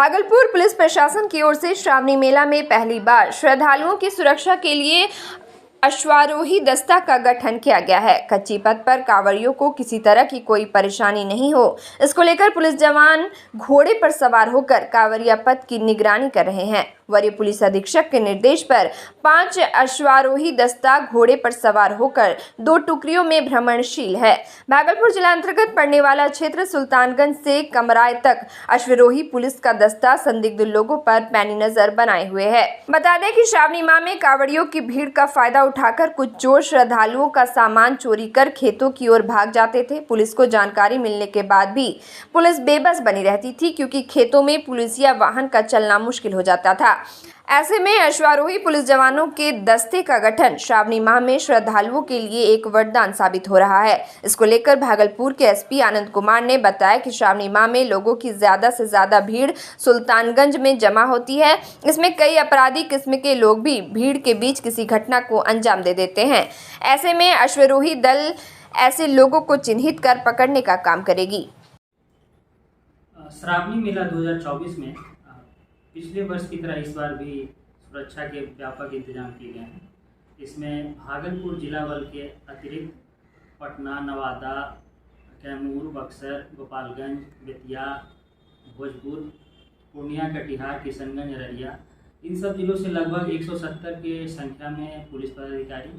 Bhagalpur police प्रशासन की ओर से श्रावणी मेला में पहली बार श्रद्धालुओं की सुरक्षा के लिए अश्वारोही दस्ता का गठन किया गया है। कच्ची पथ पर कांवड़ियों को किसी तरह की कोई परेशानी नहीं हो, इसको लेकर पुलिस जवान घोड़े पर सवार होकर कांवड़िया पथ की निगरानी कर रहे हैं। वरीय पुलिस अधीक्षक के निर्देश पर 5 अश्वारोही दस्ता घोड़े पर सवार होकर 2 टुकड़ियों में भ्रमणशील है। भागलपुर जिला अंतर्गत पड़ने वाला क्षेत्र सुल्तानगंज से कमराय तक अश्वारोही पुलिस का दस्ता संदिग्ध लोगों पर पैनी नजर बनाए हुए है। बता दें कि श्रावणी माह में कांवड़ियों की भीड़ का फायदा उठाकर कुछ चोर श्रद्धालुओं का सामान चोरी कर खेतों की ओर भाग जाते थे। पुलिस को जानकारी मिलने के बाद भी पुलिस बेबस बनी रहती थी, क्योंकि खेतों में पुलिसिया वाहन का चलना मुश्किल हो जाता था। ऐसे में अश्वारोही पुलिस जवानों के दस्ते का गठन श्रावणी माह में श्रद्धालुओं के लिए एक वरदान साबित हो रहा है। इसको लेकर भागलपुर के एसपी आनंद कुमार ने बताया कि श्रावणी माह में लोगों की ज्यादा से ज्यादा भीड़ सुल्तानगंज में जमा होती है। इसमें कई अपराधी किस्म के लोग भी भीड़ के बीच किसी घटना को अंजाम दे देते हैं। ऐसे में अश्वारोही दल ऐसे लोगों को चिन्हित कर पकड़ने का काम करेगी। श्रावणी मेला 2024 में पिछले वर्ष की तरह इस बार भी सुरक्षा के व्यापक इंतजाम किए गए हैं। इसमें भागलपुर जिला बल के अतिरिक्त पटना, नवादा, कैमूर, बक्सर, गोपालगंज, बेतिया, भोजपुर, पूर्णिया, कटिहार, किशनगंज, अररिया, इन सब जिलों से लगभग 170 के संख्या में पुलिस पदाधिकारी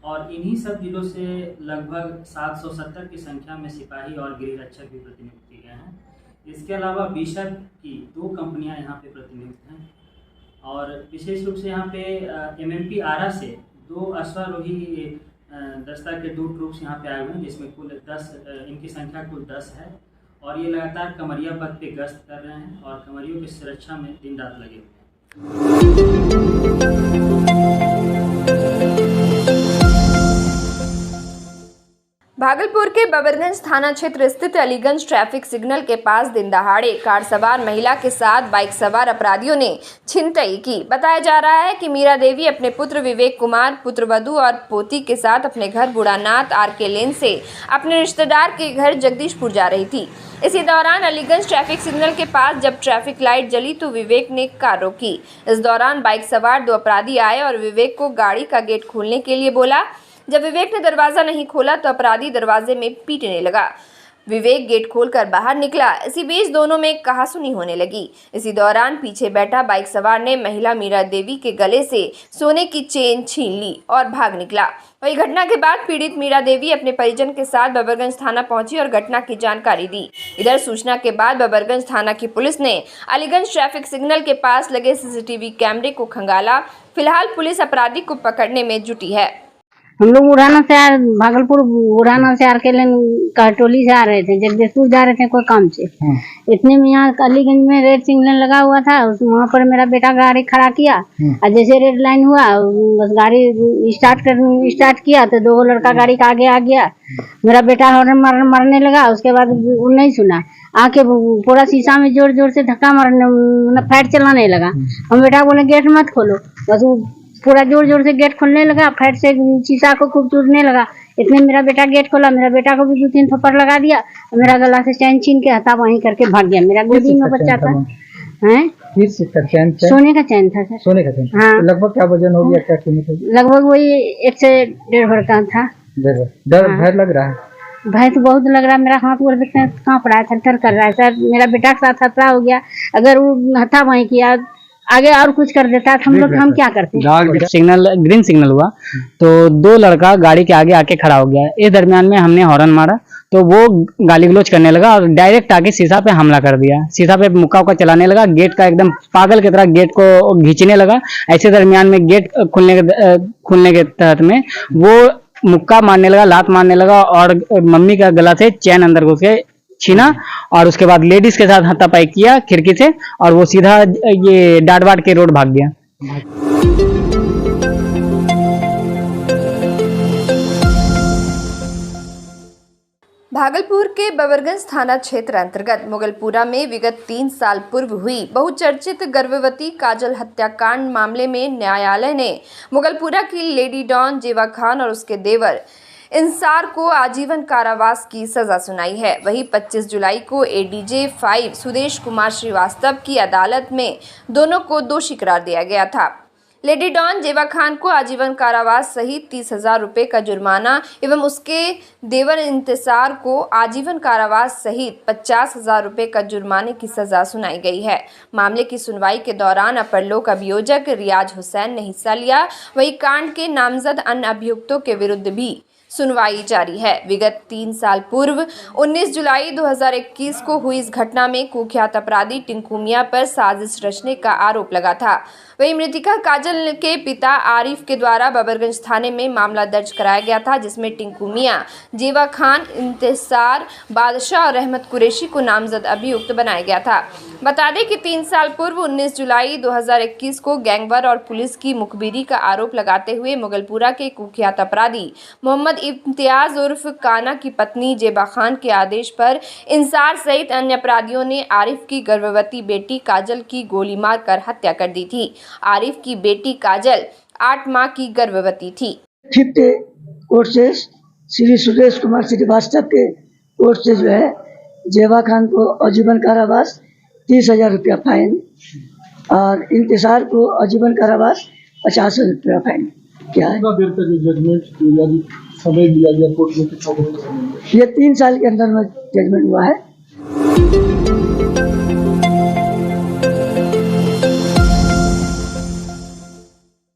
और इन्हीं सब जिलों से लगभग 770 की संख्या में सिपाही और गृह रक्षक भी प्रतिनियुक्त किए गए हैं। इसके अलावा बिशप की 2 कंपनियां यहाँ पे प्रतिनियुक्त हैं और विशेष रूप से यहाँ पे एमएमपी आरा से 2 अश्वारोही दस्ता के 2 ट्रूप्स यहाँ पे आए हुए हैं, जिसमें कुल 10 इनकी संख्या कुल 10 है और ये लगातार कमरिया पथ पे गश्त कर रहे हैं और कमरियों की सुरक्षा में दिन रात लगे हुए हैं। भागलपुर के बबरगंज थाना क्षेत्र स्थित अलीगंज ट्रैफिक सिग्नल के पास दिन दहाड़े कार सवार महिला के साथ बाइक सवार अपराधियों ने छिनतई की। बताया जा रहा है कि मीरा देवी अपने पुत्र विवेक कुमार, पुत्रवधू और पोती के साथ अपने घर बुढ़ानाथ आरके लेन से अपने रिश्तेदार के घर जगदीशपुर जा रही थी। इसी दौरान अलीगंज ट्रैफिक सिग्नल के पास जब ट्रैफिक लाइट जली तो विवेक ने कार रोकी। इस दौरान बाइक सवार 2 अपराधी आए और विवेक को गाड़ी का गेट खोलने के लिए बोला। जब विवेक ने दरवाजा नहीं खोला तो अपराधी दरवाजे में पीटने लगा। विवेक गेट खोलकर बाहर निकला। इसी बीच दोनों में कहासुनी होने लगी। इसी दौरान पीछे बैठा बाइक सवार ने महिला मीरा देवी के गले से सोने की चेन छीन ली और भाग निकला। वही घटना के बाद पीड़ित मीरा देवी अपने परिजन के साथ बबरगंज थाना पहुंची और घटना की जानकारी दी। इधर सूचना के बाद बबरगंज थाना की पुलिस ने अलीगंज ट्रैफिक सिग्नल के पास लगे सीसीटीवी कैमरे को खंगाला। फिलहाल पुलिस अपराधी को पकड़ने में जुटी है। हम लोग भागलपुर उड़ाना से आरके लेन कहटोली से आ रहे थे, जगदीशपुर जा रहे थे कोई काम से। इतने में यहाँ अलीगंज में रेड सिग्नल लगा हुआ था, वहाँ पर मेरा बेटा गाड़ी खड़ा किया और जैसे रेड लाइन हुआ बस गाड़ी स्टार्ट किया तो 2 लड़का गाड़ी के आगे आ गया। मेरा बेटा हॉर्न मारने लगा। उसके बाद वो नहीं सुना, आके पूरा शीशा में जोर जोर से धक्का मारने फाइट चलाने लगा। हम बेटा बोले गेट मत खोलो, बस वो पूरा जोर जोर से गेट खोलने लगा, फैट से शीशा को खूब चूरने लगा। इतने मेरा बेटा गेट खोला, मेरा बेटा को भी 2-3 थप्पड़ लगा दिया। मेरा गला से चैन छीन के हथा वहीं करके भाग गया। मेरा गोदी में बच्चा था। हैं सोने का चैन था सर। सोने का चैन। हाँ। लगभग क्या वजन हो गया, क्या कीमत होगी? लगभग वही 1 से 1.5 भर का था। डर भय लग रहा है? भय तो बहुत लग रहा है। मेरा हाथ बोल कांप रहा है, थर-थर कर रहा है सर। मेरा बेटा के साथ खतरा हो गया। अगर वो हथा वहीं किया आगे और कुछ कर देता है हम लोग हम क्या करते? ग्रीन सिग्नल हुआ तो 2 लड़का गाड़ी के आगे आके खड़ा हो गया। इस दरमियान में हमने हॉर्न मारा तो वो गाली गलौज करने लगा और डायरेक्ट आके शीशा पे हमला कर दिया। शीशा पे मुक्का को चलाने लगा, गेट का एकदम पागल की तरह गेट को घींचने लगा। ऐसे दरमियान में गेट खुलने के तहत में वो मुक्का मारने लगा, लात मारने लगा और मम्मी का गला से चैन अंदर घुस के छीना और उसके बाद लेडीज के साथ हाथापाई किया खिड़की से और वो सीधा ये डाट बाट के रोड भाग गया। भागलपुर के बबरगंज थाना क्षेत्र अंतर्गत मुगलपुरा में विगत 3 साल पूर्व हुई बहुचर्चित गर्भवती काजल हत्याकांड मामले में न्यायालय ने मुगलपुरा की लेडी डॉन जेवा खान और उसके देवर इंसार को आजीवन कारावास की सजा सुनाई है। वहीं 25 जुलाई को एडीजे 5 सुदेश कुमार श्रीवास्तव की अदालत में दोनों को दोषी करार दिया गया था। लेडी डॉन जेवा खान को आजीवन कारावास सहित 30,000 रुपये का जुर्माना एवं उसके देवर इंतसार को आजीवन कारावास सहित 50,000 रुपये का जुर्माने की सजा सुनाई गई है। मामले की सुनवाई के दौरान अपर लोक अभियोजक रियाज हुसैन ने हिस्सा लिया। वहीं कांड के नामजद अन्य अभियुक्तों के विरुद्ध भी सुनवाई जारी है। विगत 3 साल पूर्व 19 जुलाई 2021 को हुई इस घटना में कुख्यात अपराधी टिंकू मियां पर साजिश रचने का आरोप लगा था। वहीं मृतका काजल के पिता आरिफ के द्वारा बबरगंज थाने में मामला दर्ज कराया गया था, जिसमें टिंकू मियां, जेवा खान, इंतसार बादशाह और रहमत कुरैशी को नामजद अभियुक्त बनाया गया था। बता दें कि 3 साल पूर्व 19 जुलाई 2021 को गैंगवार और पुलिस की मुखबिरी का आरोप लगाते हुए मुगलपुरा के कुख्यात अपराधी मोहम्मद इम्तियाज उर्फ काना की पत्नी जेबा खान के आदेश पर इंसार सहित अन्य अपराधियों ने आरिफ की गर्भवती बेटी काजल की गोली मारकर हत्या कर दी थी। आरिफ की बेटी काजल 8 माह की गर्भवती थी। फिफ्थ कोर्ट से श्री सुदेश कुमार श्रीवास्तव के कोर्ट से जो है जेवा खान को आजीवन कारावास 30,000 रुपया फाइन और इंतजार को आजीवन कारावास 50,000 रुपया फाइन किया है। कितना देर तक जजमेंट समय लिया गया कोर्ट में? कितना देर का समय? ये 3 साल के अंदर में जजमेंट हुआ है।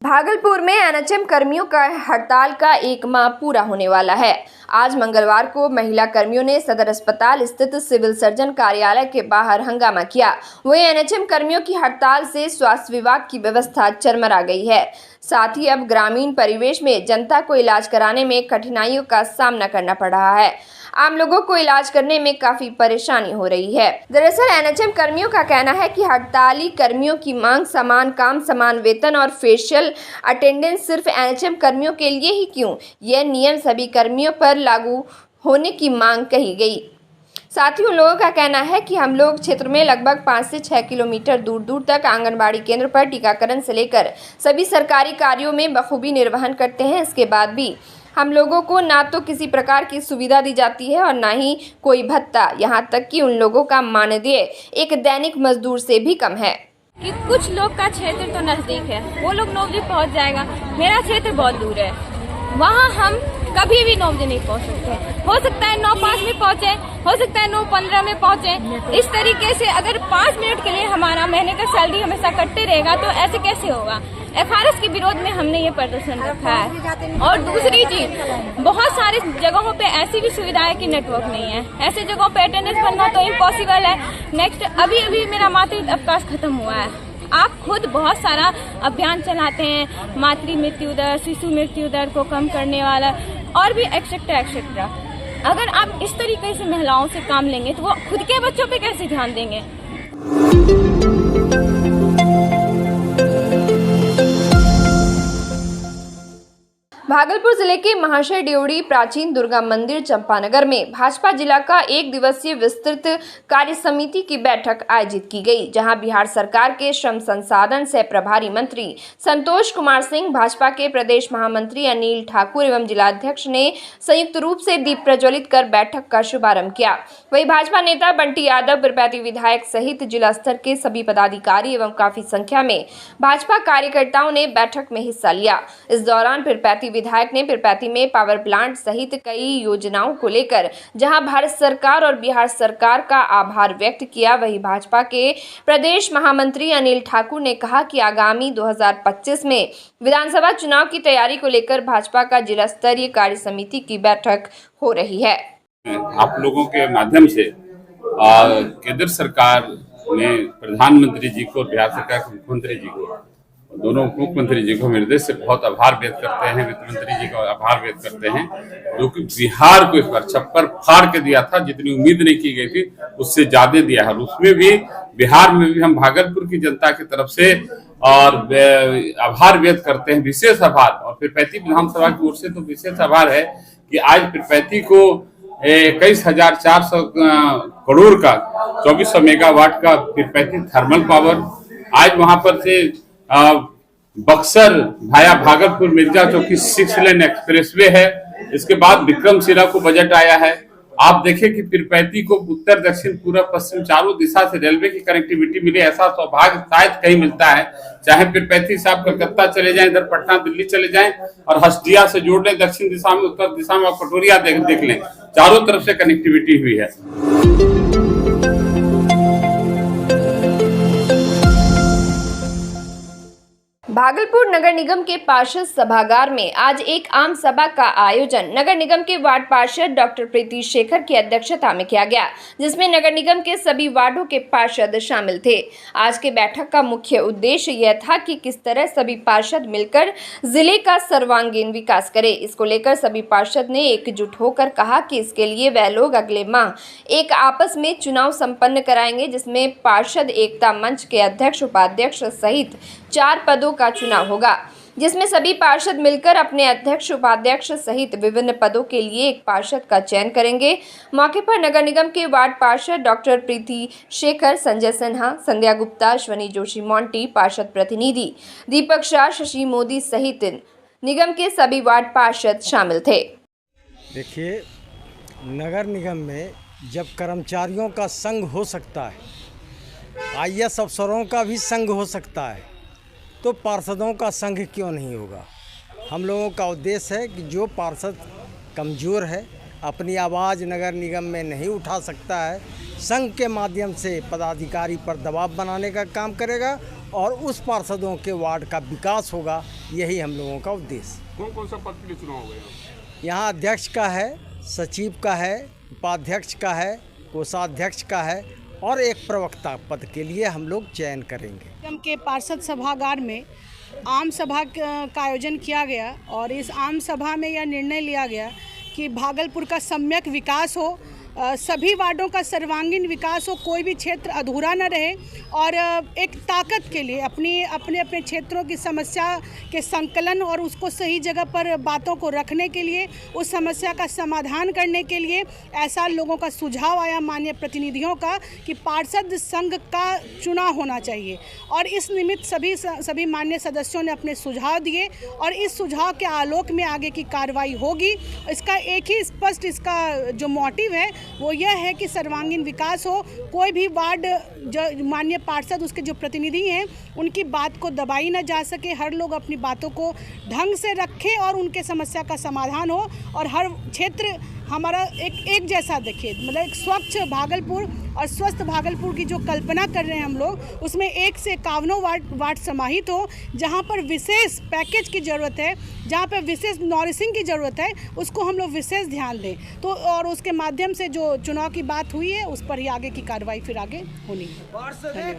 भागलपुर में एनएचएम कर्मियों का हड़ताल का 1 माह पूरा होने वाला है। आज मंगलवार को महिला कर्मियों ने सदर अस्पताल स्थित सिविल सर्जन कार्यालय के बाहर हंगामा किया। वहीं एनएचएम कर्मियों की हड़ताल से स्वास्थ्य विभाग की व्यवस्था चरमरा गई है। साथ ही अब ग्रामीण परिवेश में जनता को इलाज कराने में कठिनाइयों का सामना करना पड़ रहा है। आम लोगों को इलाज करने में काफी परेशानी हो रही है। दरअसल एनएचएम कर्मियों का कहना है कि हड़ताली कर्मियों की मांग समान काम, समान वेतन और फेशियल अटेंडेंस सिर्फ एनएचएम कर्मियों के लिए ही क्यों, यह नियम सभी कर्मियों पर लागू होने की मांग कही गई। साथ ही उन लोगों का कहना है कि हम लोग क्षेत्र में लगभग 5 से 6 किलोमीटर दूर दूर तक आंगनबाड़ी केंद्र पर टीकाकरण से लेकर सभी सरकारी कार्यों में बखूबी निर्वहन करते हैं। इसके बाद भी हम लोगों को ना तो किसी प्रकार की सुविधा दी जाती है और ना ही कोई भत्ता, यहाँ तक कि उन लोगों का मानदेय एक दैनिक मजदूर से भी कम है। कि कुछ लोग का क्षेत्र तो नजदीक है, वो लोग 9 बजे पहुँच जाएगा। मेरा क्षेत्र बहुत दूर है, वहाँ हम कभी भी 9 बजे नहीं पहुँच सकते। हो सकता है 9:05 में पहुँचे, हो सकता है 9:15 में पहुँचे। इस तरीके से अगर 5 मिनट के लिए हमारा महीने का सैलरी हमेशा कटते रहेगा तो ऐसे कैसे होगा। एफआरएस के विरोध में हमने ये प्रदर्शन रखा है। और दूसरी चीज, बहुत सारी जगहों पे ऐसी भी सुविधा है कि नेटवर्क नहीं है। ऐसे जगहों पे अटेंडेंस बनना तो इम्पॉसिबल है। नेक्स्ट, अभी मेरा मातृ अवकाश खत्म हुआ है। आप खुद बहुत सारा अभियान चलाते हैं, मातृ मृत्यु दर, शिशु मृत्यु दर को कम करने वाला और भी एक्सेट्रा एक्सेट्रा। अगर आप इस तरीके से महिलाओं से काम लेंगे तो वो खुद के बच्चों पे कैसे ध्यान देंगे। भागलपुर जिले के महाशय ड्योढ़ी प्राचीन दुर्गा मंदिर चंपानगर में भाजपा जिला का 1 दिवसीय विस्तृत कार्य समिति की बैठक आयोजित की गई, जहां बिहार सरकार के श्रम संसाधन सह प्रभारी मंत्री संतोष कुमार सिंह, भाजपा के प्रदेश महामंत्री अनिल ठाकुर एवं जिलाध्यक्ष ने संयुक्त रूप से दीप प्रज्वलित कर बैठक का शुभारंभ किया। वहीं भाजपा नेता बंटी यादव, पीरपैंती विधायक सहित जिला स्तर के सभी पदाधिकारी एवं काफी संख्या में भाजपा कार्यकर्ताओं ने बैठक में हिस्सा लिया। इस दौरान पीरपैंती विधायक ने पीरपैंती में पावर प्लांट सहित कई योजनाओं को लेकर जहां भारत सरकार और बिहार सरकार का आभार व्यक्त किया, वहीं भाजपा के प्रदेश महामंत्री अनिल ठाकुर ने कहा कि आगामी 2025 में विधानसभा चुनाव की तैयारी को लेकर भाजपा का जिला स्तरीय कार्य समिति की बैठक हो रही है। आप लोगों के माध्यम से केंद्र सरकार ने प्रधानमंत्री जी को, बिहार सरकार के मुख्यमंत्री जी को, दोनों उप मुख्यमंत्री जी को मेरे से बहुत आभार व्यक्त करते हैं, वित्त मंत्री जी का आभार व्यक्त करते हैं, जो कि बिहार को इस बार छप्पर फाड़ के दिया था। जितनी उम्मीद नहीं की गई थी उससे ज्यादा दिया है। उसमें भी बिहार में भी हम भागलपुर की जनता की तरफ से और आभार व्यक्त करते हैं, विशेष आभार। और पीरपैंती विधानसभा की ओर से तो विशेष आभार है कि आज पीरपैंती को 21,400 करोड़ का 2400 मेगावाट का पीरपैंती थर्मल पावर, आज वहां पर से बक्सर भाया भागलपुर मिर्जा चौकी 6 लेन एक्सप्रेसवे है। इसके बाद विक्रमशिला को बजट आया है। आप देखें कि पीरपैंती को उत्तर दक्षिण पूर्व पश्चिम चारों दिशा से रेलवे की कनेक्टिविटी मिले, ऐसा सौभाग्य शायद कहीं मिलता है। चाहे पीरपैंती से आप कलकत्ता चले जाएं, इधर पटना दिल्ली चले जाएं और हसदिया से जोड़ लें, दक्षिण दिशा में उत्तर दिशा में आप कटोरिया देख लें, चारों तरफ से कनेक्टिविटी हुई है। भागलपुर नगर निगम के पार्षद सभागार में आज एक आम सभा का आयोजन नगर निगम के वार्ड पार्षद डॉक्टर प्रीति शेखर की अध्यक्षता में किया गया, जिसमें नगर निगम के सभी वार्डों के पार्षद शामिल थे। आज के बैठक का मुख्य उद्देश्य यह था कि किस तरह सभी पार्षद मिलकर जिले का सर्वांगीण विकास करें। इसको लेकर सभी पार्षद ने एकजुट होकर कहा कि इसके लिए वह लोग अगले माह एक आपस में चुनाव संपन्न कराएंगे, जिसमें पार्षद एकता मंच के अध्यक्ष उपाध्यक्ष सहित 4 पदों का चुनाव होगा, जिसमें सभी पार्षद मिलकर अपने अध्यक्ष उपाध्यक्ष सहित विभिन्न पदों के लिए एक पार्षद का चयन करेंगे। मौके पर नगर निगम के वार्ड पार्षद डॉक्टर प्रीति शेखर, संजय सिन्हा, संध्या गुप्ता, अश्वनी जोशी मोंटी, पार्षद प्रतिनिधि दीपक शाह, शशि मोदी सहित निगम के सभी वार्ड पार्षद शामिल थे। देखिए, नगर निगम में जब कर्मचारियों का संघ हो सकता है, IAS अफसरों का भी संघ हो सकता है, तो पार्षदों का संघ क्यों नहीं होगा। हम लोगों का उद्देश्य है कि जो पार्षद कमज़ोर है, अपनी आवाज़ नगर निगम में नहीं उठा सकता है, संघ के माध्यम से पदाधिकारी पर दबाव बनाने का काम करेगा और उस पार्षदों के वार्ड का विकास होगा। यही हम लोगों का उद्देश्य। कौन कौन सा पद के लिए चुनाव होगा? यहाँ अध्यक्ष का है, सचिव का है, उपाध्यक्ष का है, कोषाध्यक्ष का है और एक प्रवक्ता पद के लिए हम लोग चयन करेंगे। निगम के पार्षद सभागार में आम सभा का आयोजन किया गया और इस आम सभा में यह निर्णय लिया गया कि भागलपुर का सम्यक विकास हो, सभी वार्डों का सर्वांगीण विकास हो, कोई भी क्षेत्र अधूरा न रहे और एक ताकत के लिए अपने क्षेत्रों की समस्या के संकलन और उसको सही जगह पर बातों को रखने के लिए, उस समस्या का समाधान करने के लिए ऐसा लोगों का सुझाव आया माननीय प्रतिनिधियों का कि पार्षद संघ का चुनाव होना चाहिए और इस निमित्त सभी माननीय सदस्यों ने अपने सुझाव दिए और इस सुझाव के आलोक में आगे की कार्रवाई होगी। इसका एक ही स्पष्ट इसका जो मोटिव है वो यह है कि सर्वांगीण विकास हो, कोई भी वार्ड जो माननीय पार्षद उसके जो प्रतिनिधि हैं उनकी बात को दबाई न जा सके, हर लोग अपनी बातों को ढंग से रखें और उनके समस्या का समाधान हो और हर क्षेत्र हमारा एक जैसा दिखे, मतलब एक स्वच्छ भागलपुर और स्वस्थ भागलपुर की जो कल्पना कर रहे हैं हम लोग, उसमें 1 से 51 वार्ड समाहित हो, जहां पर विशेष पैकेज की ज़रूरत है, जहां पर विशेष नॉरिसिंग की ज़रूरत है, उसको हम लोग विशेष ध्यान दें। तो और उसके माध्यम से जो चुनाव की बात हुई है उस पर ही आगे की कार्रवाई फिर आगे होनी है।